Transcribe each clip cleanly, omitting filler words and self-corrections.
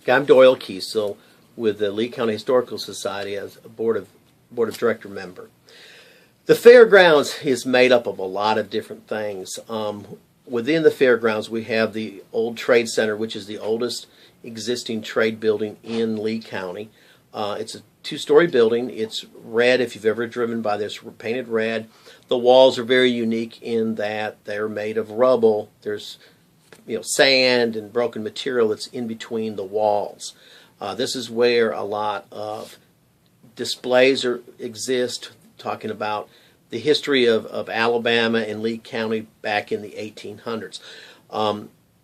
I'm Doyle Keasal with the Lee County Historical Society as a board of director member. The fairgrounds is made up of a lot of different things. Within the fairgrounds, we have the old trade center, which is the oldest existing trade building in Lee County. It's a two-story building. It's red. If you've ever driven by this, painted red. The walls are very unique in that they're made of rubble. There's sand and broken material that's in between the walls. This is where a lot of displays exist, talking about the history of Alabama and Lee County back in the 1800s.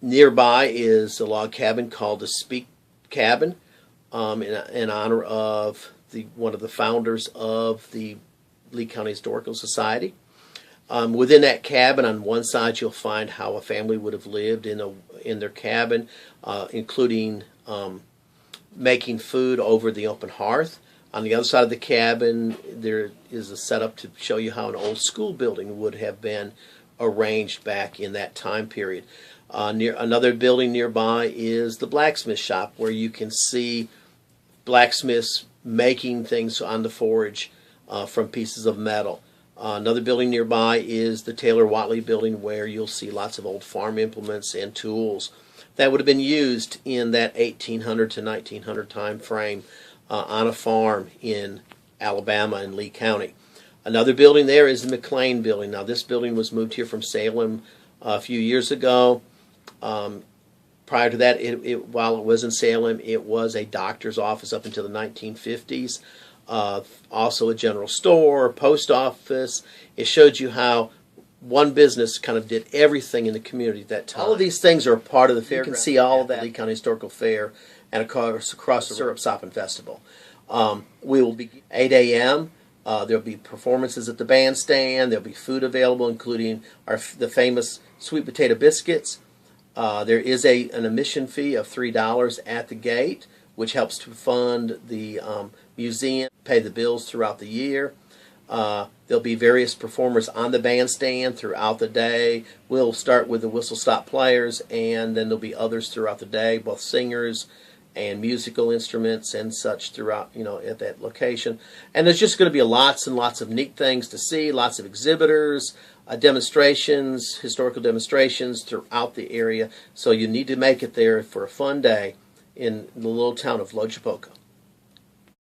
Nearby is a log cabin called the Speak Cabin, in honor of one of the founders of the Lee County Historical Society. Within that cabin, on one side, you'll find how a family would have lived in their cabin, including making food over the open hearth. On the other side of the cabin, there is a setup to show you how an old school building would have been arranged back in that time period. Another building nearby is the blacksmith shop, where you can see blacksmiths making things on the forge from pieces of metal. Another building nearby is the Taylor Watley building, where you'll see lots of old farm implements and tools that would have been used in that 1800 to 1900 time frame on a farm in Alabama and Lee County. Another building there is the McLean building. Now, this building was moved here from Salem a few years ago. Prior to that, while it was in Salem, it was a doctor's office up until the 1950s. Also a general store, post office. It showed you how one business kind of did everything in the community at that time. All of these things are a part of the fair. You can see all of that at Lee County Historical Fair and across the Syrup Sopping Festival. We will be 8 a.m. There'll be performances at the bandstand. There'll be food available, including the famous sweet potato biscuits. There is an admission fee of $3 at the gate, which helps to fund the museum, pay the bills throughout the year. There'll be various performers on the bandstand throughout the day. We'll start with the whistle stop players, and then there'll be others throughout the day, both singers and musical instruments and such throughout, at that location. And there's just going to be lots and lots of neat things to see, lots of exhibitors, demonstrations, historical demonstrations throughout the area. So you need to make it there for a fun day in the little town of Lochapoka.